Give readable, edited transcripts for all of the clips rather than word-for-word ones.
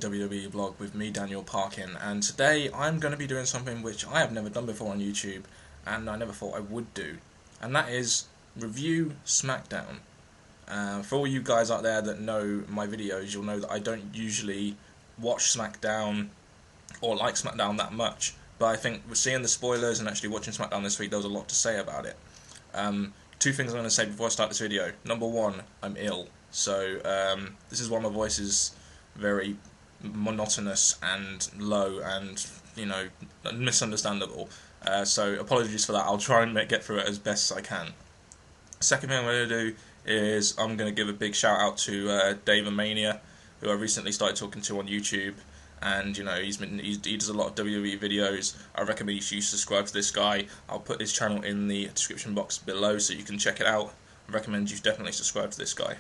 WWE blog with me, Daniel Parkin, and today I'm going to be doing something which I have never done before on YouTube, and I never thought I would do, and that is review Smackdown. For all you guys out there that know my videos, you'll know that I don't usually watch Smackdown or like Smackdown that much, but I think seeing the spoilers and actually watching Smackdown this week, there was a lot to say about it. Two things I'm going to say before I start this video. Number one, I'm ill, so this is why my voice is very monotonous and low and, you know, misunderstandable. So apologies for that. I'll try and get through it as best as I can. Second thing I'm going to do is I'm going to give a big shout out to Dave Mania, who I recently started talking to on YouTube, and you know he does a lot of WWE videos. I recommend you subscribe to this guy. I'll put his channel in the description box below so you can check it out. I recommend you definitely subscribe to this guy.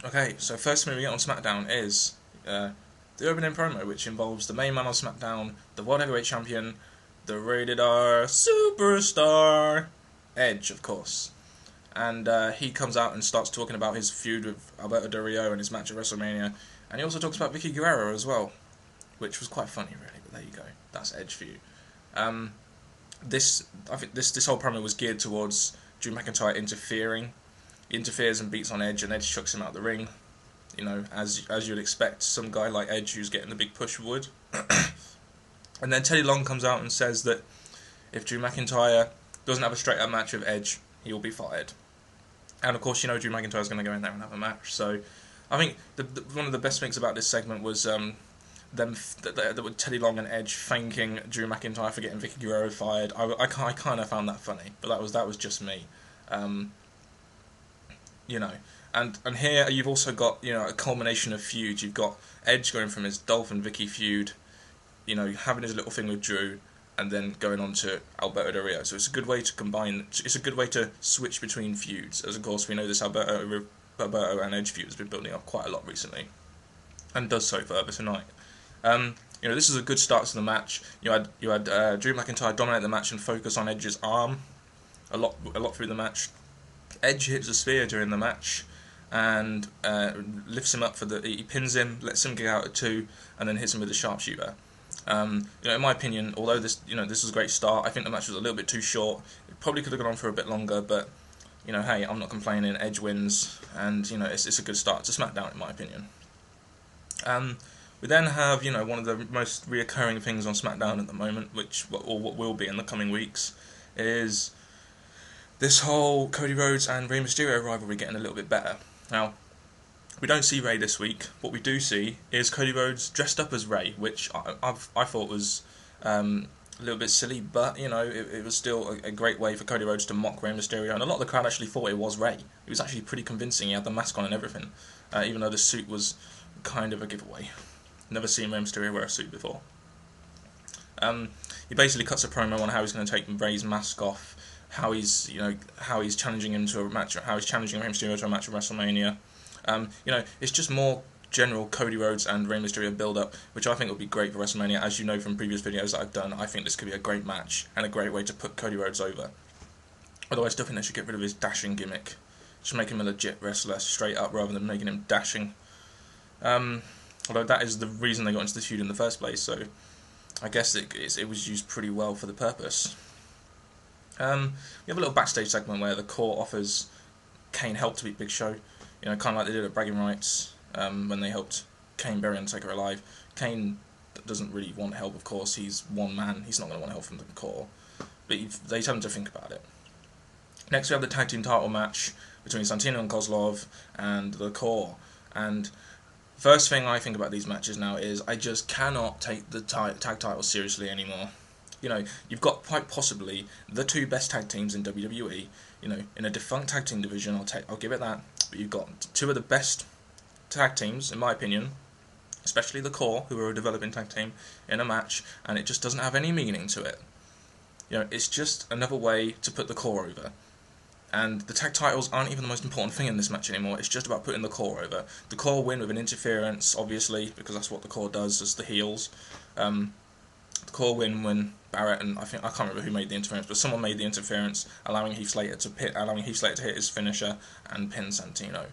Okay, so first thing we get on Smackdown is the opening promo, which involves the main man on Smackdown, the World Heavyweight Champion, the Rated R Superstar, Edge, of course. And he comes out and starts talking about his feud with Alberto Del Rio and his match at WrestleMania, and he also talks about Vickie Guerrero as well, which was quite funny, really. But there you go, that's Edge for you. I think this whole promo was geared towards Drew McIntyre interfering. He interferes and beats on Edge, and Edge chucks him out the ring. You know, as you'd expect, some guy like Edge who's getting the big push would. And then Teddy Long comes out and says that if Drew McIntyre doesn't have a straight up match with Edge, he will be fired. And of course, you know, Drew McIntyre's going to go in there and have a match. So I think one of the best things about this segment was Teddy Long and Edge thanking Drew McIntyre for getting Vickie Guerrero fired. I kind of found that funny, but that was just me. You know, and here you've also got, you know, a culmination of feuds. You've got Edge going from his Dolph and Vickie feud, you know, having his little thing with Drew, and then going on to Alberto Del Rio. So it's a good way to combine. It's a good way to switch between feuds. As of course we know, this Alberto and Edge feud has been building up quite a lot recently, and does so further tonight. You know, this is a good start to the match. You had Drew McIntyre dominate the match and focus on Edge's arm a lot through the match. Edge hits a spear during the match and lifts him up he pins him, lets him get out at 2, and then hits him with a sharpshooter. You know, in my opinion, although this was a great start, I think the match was a little bit too short. It probably could have gone on for a bit longer, but you know, hey, I'm not complaining. Edge wins, and you know, it's a good start to SmackDown in my opinion. We then have, you know, one of the most reoccurring things on SmackDown at the moment, what will be in the coming weeks, is this whole Cody Rhodes and Rey Mysterio rivalry getting a little bit better. Now, we don't see Rey this week. What we do see is Cody Rhodes dressed up as Rey, which I thought was a little bit silly, but you know, it was still a great way for Cody Rhodes to mock Rey Mysterio, and a lot of the crowd actually thought it was Rey. It was actually pretty convincing. He had the mask on and everything, even though the suit was kind of a giveaway. Never seen Rey Mysterio wear a suit before. He basically cuts a promo on how he's going to take Rey's mask off, how he's challenging him to a match, how he's challenging Rey Mysterio to a match at WrestleMania. You know, it's just more general Cody Rhodes and Rey Mysterio build-up, which I think will be great for WrestleMania. As you know from previous videos that I've done, I think this could be a great match and a great way to put Cody Rhodes over. Although I still think they should get rid of his dashing gimmick. Just make him a legit wrestler, straight up, rather than making him dashing. Although that is the reason they got into the feud in the first place, so I guess it was used pretty well for the purpose. We have a little backstage segment where the Corre offers Kane help to beat Big Show. You know, kind of like they did at Bragging Rights when they helped Kane bury Undertaker alive. Kane doesn't really want help, of course. He's one man. He's not going to want help from the Corre. But they tell him to think about it. Next, we have the tag team title match between Santino and Kozlov and the Corre. And first thing I think about these matches now is I just cannot take the tag titles seriously anymore. You know, you've got quite possibly the two best tag teams in WWE. You know, in a defunct tag team division, I'll give it that. But you've got two of the best tag teams, in my opinion, especially the Corre, who are a developing tag team, in a match, and it just doesn't have any meaning to it. You know, it's just another way to put the Corre over. And the tag titles aren't even the most important thing in this match anymore. It's just about putting the Corre over. The Corre win with an interference, obviously, because that's what the Corre does as the heels. The Corre win when Barrett and I can't remember who made the interference, but someone made the interference, allowing Heath Slater to hit his finisher and pin Santino.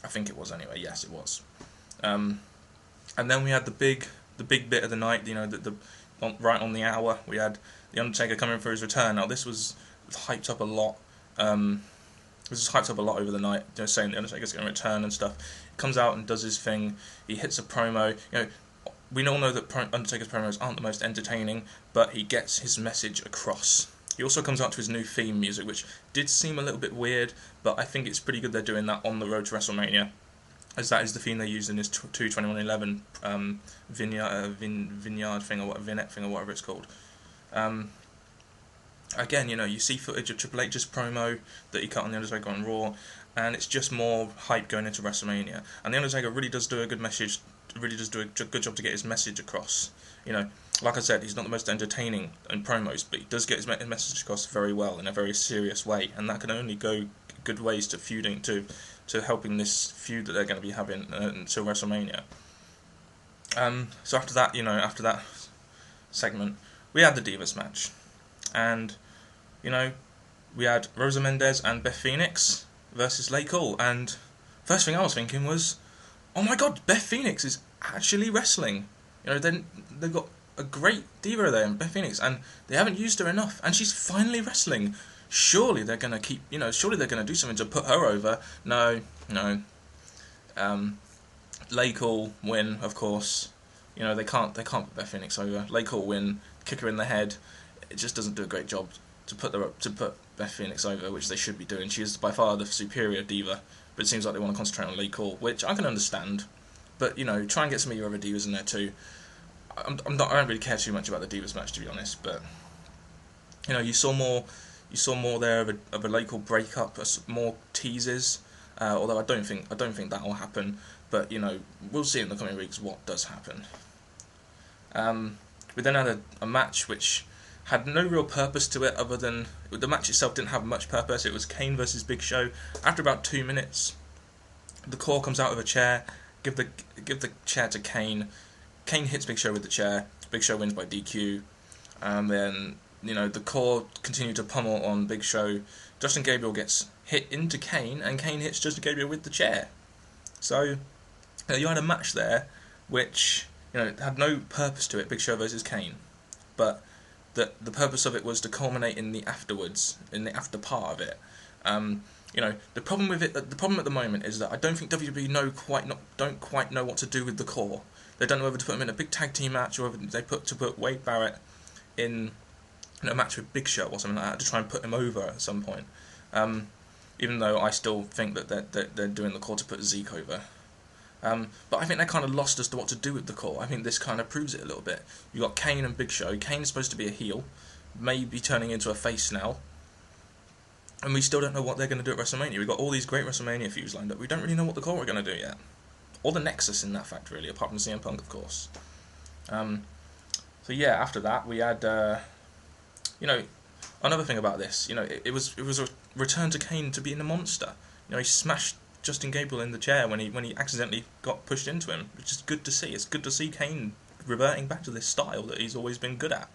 I think it was anyway. Yes, it was. And then we had the big bit of the night. Right on the hour, we had the Undertaker coming for his return. Now this was hyped up a lot. This was hyped up a lot over the night, saying the Undertaker's going to return and stuff. He comes out and does his thing. He hits a promo. We all know that Undertaker's promos aren't the most entertaining, but he gets his message across. He also comes out to his new theme music, which did seem a little bit weird, but I think it's pretty good they're doing that on the road to WrestleMania, as that is the theme they used in his 2/21/11 vineyard thing, or vignette thing, or whatever it's called. Again, you see footage of Triple H's promo that he cut on the Undertaker on Raw, and it's just more hype going into WrestleMania. And the Undertaker really does do a good message, really does do a good job to get his message across. Like I said, he's not the most entertaining in promos, but he does get his message across very well in a very serious way, and that can only go good ways to feuding, to helping this feud that they're going to be having until WrestleMania. So after that segment, we had the Divas match, and we had Rosa Mendes and Beth Phoenix versus LayCool, and first thing I was thinking was, oh my god, Beth Phoenix is actually wrestling. Then they've got a great diva there in Beth Phoenix, and they haven't used her enough, and she's finally wrestling. Surely they're gonna surely they're gonna do something to put her over. No. LayCool win, of course. They can't put Beth Phoenix over. LayCool win, kick her in the head. It just doesn't do a great job to put Beth Phoenix over, which they should be doing. She is by far the superior diva, but it seems like they want to concentrate on LayCool, which I can understand. But try and get some of your other divas in there too. I don't really care too much about the Divas match, to be honest, but you saw more there of a LayCool breakup, more teases. Although I don't think that will happen, but we'll see in the coming weeks what does happen. We then had a match which had no real purpose to it, other than the match itself didn't have much purpose. It was Kane versus Big Show. After about 2 minutes, the Corre comes out of a chair, give the chair to Kane. Kane hits Big Show with the chair. Big Show wins by DQ. And then the Corre continue to pummel on Big Show. Justin Gabriel gets hit into Kane, and Kane hits Justin Gabriel with the chair. So you had a match there which had no purpose to it, Big Show versus Kane, but the purpose of it was to culminate in the afterwards, in the after part of it. The problem with it, the problem at the moment is that I don't think WWE don't quite know what to do with the Corre. They don't know whether to put him in a big tag team match, or whether they put Wade Barrett in a match with Big Show or something like that to try and put him over at some point. Even though I still think that they're doing the Corre to put Zeke over. But I think they're kind of lost as to what to do with the Corre. I think this kind of proves it a little bit. You've got Kane and Big Show. Kane's supposed to be a heel, maybe turning into a face now. And we still don't know what they're going to do at WrestleMania. We've got all these great WrestleMania feuds lined up. We don't really know what the Corre are going to do yet. Or the Nexus in that fact, really, apart from CM Punk, of course. So yeah, after that, we had, another thing about this. It was a return to Kane to being a monster. He smashed Justin Gabriel in the chair when he accidentally got pushed into him, which is good to see. It's good to see Kane reverting back to this style that he's always been good at.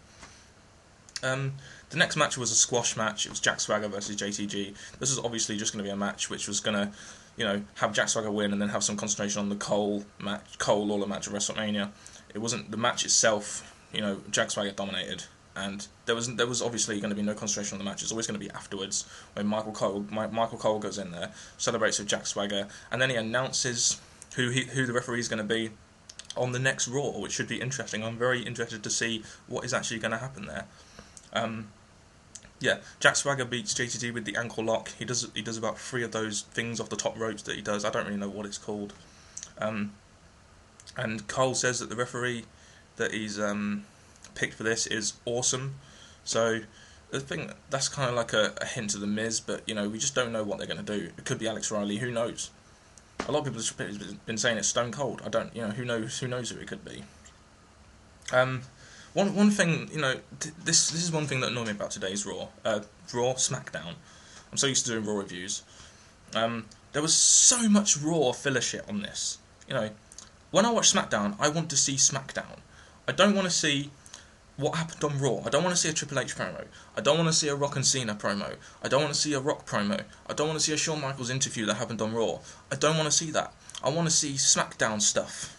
The next match was a squash match. It was Jack Swagger versus JTG. This was obviously just going to be a match which was going to, have Jack Swagger win and then have some concentration on the Cole Lawler match at WrestleMania. It wasn't the match itself. Jack Swagger dominated, and there was obviously going to be no concentration on the match. It's always going to be afterwards when Micheal Cole goes in there, celebrates with Jack Swagger, and then he announces who the referee is going to be on the next Raw, which should be interesting. I'm very interested to see what is actually going to happen there. Jack Swagger beats JTG with the ankle lock. He does about 3 of those things off the top ropes that he does. I don't really know what it's called. And Cole says that the referee that he's picked for this is awesome. So I think that's kind of like a hint to the Miz, but we just don't know what they're going to do. It could be Alex Riley. Who knows? A lot of people have been saying it's Stone Cold. I don't. Who knows who it could be. One thing, this is one thing that annoyed me about today's Raw Smackdown. I'm so used to doing Raw reviews. There was so much Raw filler shit on this. When I watch Smackdown, I want to see Smackdown. I don't want to see what happened on Raw. I don't want to see a Triple H promo. I don't want to see a Rock and Cena promo. I don't want to see a Rock promo. I don't want to see a Shawn Michaels interview that happened on Raw. I don't want to see that. I want to see Smackdown stuff.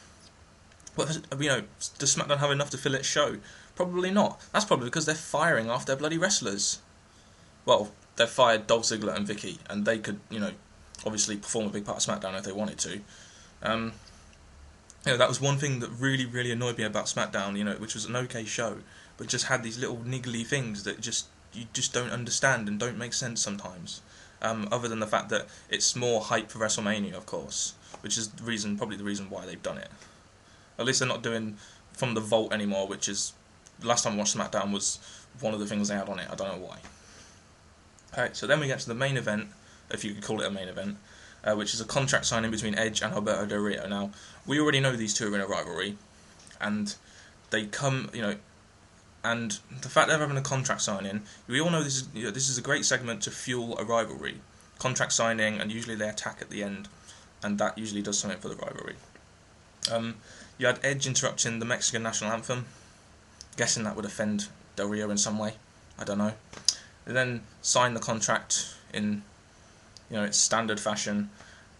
Well, you know, does SmackDown have enough to fill its show? Probably not. That's probably because they're firing off their bloody wrestlers. Well, they've fired Dolph Ziggler and Vicky, and they could, you know, obviously perform a big part of SmackDown if they wanted to. You know, that was one thing that really, really annoyed me about SmackDown, you know, which was an okay show, but just had these little niggly things that you just don't understand and don't make sense sometimes. Other than the fact that it's more hype for WrestleMania, of course, which is probably the reason why they've done it. At least they're not doing From the Vault anymore, which is, last time I watched SmackDown was one of the things they had on it. I don't know why. Okay, so then we get to the main event, if you could call it a main event, which is a contract signing between Edge and Alberto Del Rio. Now, we already know these two are in a rivalry, and they come, you know, and the fact they're having a contract signing, we all know this is a great segment to fuel a rivalry. Contract signing, and usually they attack at the end, and that usually does something for the rivalry. You had Edge interrupting the Mexican national anthem. Guessing that would offend Del Rio in some way. I don't know. They then signed the contract in, you know, its standard fashion,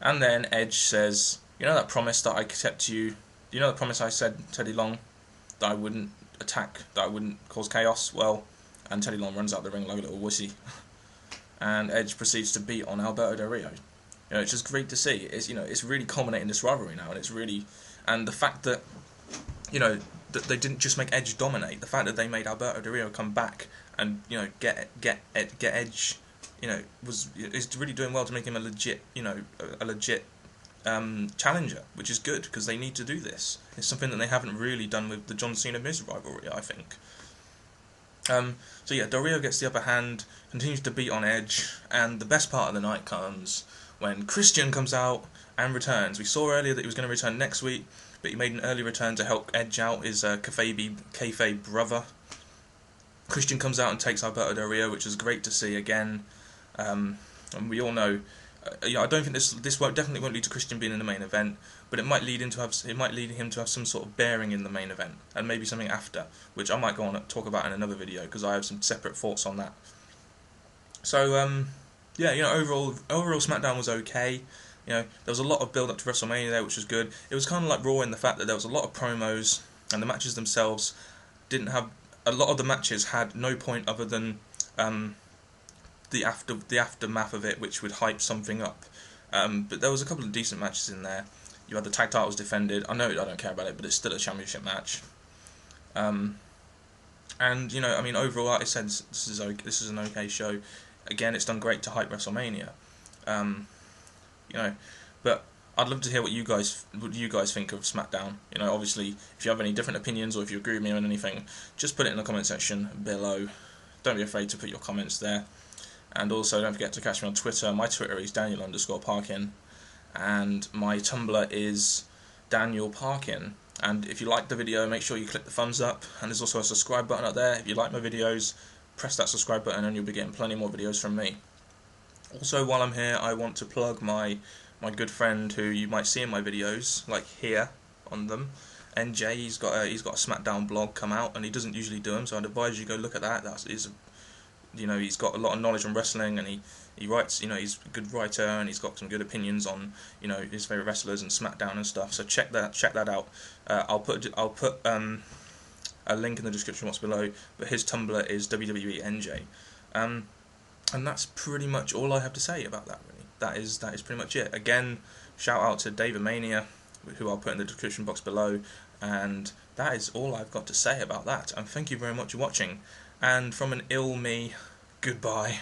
and then Edge says, "You know that promise that I kept to you? You know the promise I said Teddy Long that I wouldn't attack, that I wouldn't cause chaos?" Well, and Teddy Long runs out the ring like a little wussy, and Edge proceeds to beat on Alberto Del Rio. You know, it's just great to see. It's, you know, it's really culminating this rivalry now, and it's really, and the fact that, you know, that they didn't just make Edge dominate, the fact that they made Alberto Del Rio come back and, you know, get Edge, you know, is really doing well to make him a legit, you know, a legit challenger, which is good because they need to do this. It's something that they haven't really done with the John Cena Miz rivalry, I think. So yeah, Del Rio gets the upper hand, continues to beat on Edge, and the best part of the night comes when Christian comes out and returns. We saw earlier that he was going to return next week, but he made an early return to help Edge out, his kayfabe brother. Christian comes out and takes Alberto Del Rio, which is great to see again. And we all know, I don't think this definitely won't lead to Christian being in the main event, but it might lead him to have some sort of bearing in the main event, and maybe something after, which I might go on and talk about in another video because I have some separate thoughts on that. So yeah, you know, overall SmackDown was okay. You know, there was a lot of build up to WrestleMania there, which was good. It was kind of like Raw in the fact that there was a lot of promos, and the matches themselves didn't have, a lot of the matches had no point other than the aftermath of it, which would hype something up. But there was a couple of decent matches in there. You had the tag titles defended. I know I don't care about it, but it's still a championship match. And you know, I mean, overall, like I said, this is an okay show. Again, it's done great to hype WrestleMania. You know, but I'd love to hear what you guys think of SmackDown. You know, obviously, if you have any different opinions or if you agree with me on anything, just put it in the comment section below. Don't be afraid to put your comments there. And also, don't forget to catch me on Twitter. My Twitter is daniel_parkin, and my Tumblr is danielparkin. And if you like the video, make sure you click the thumbs up. And there's also a subscribe button up there. If you like my videos, press that subscribe button, and you'll be getting plenty more videos from me. Also, while I'm here, I want to plug my good friend who you might see in my videos, like here on them. NJ, he's got a SmackDown blog come out, and he doesn't usually do them, so I'd advise you go look at that. You know, he's got a lot of knowledge on wrestling, and he writes. You know, he's a good writer, and he's got some good opinions on, you know, his favorite wrestlers and SmackDown and stuff. So check that out. I'll put a link in the description box below. But his Tumblr is wwenj. And that's pretty much all I have to say about that, really. That is pretty much it. Again, shout out to David Mania, who I'll put in the description box below, and that is all I've got to say about that. And thank you very much for watching. And from an ill me, goodbye.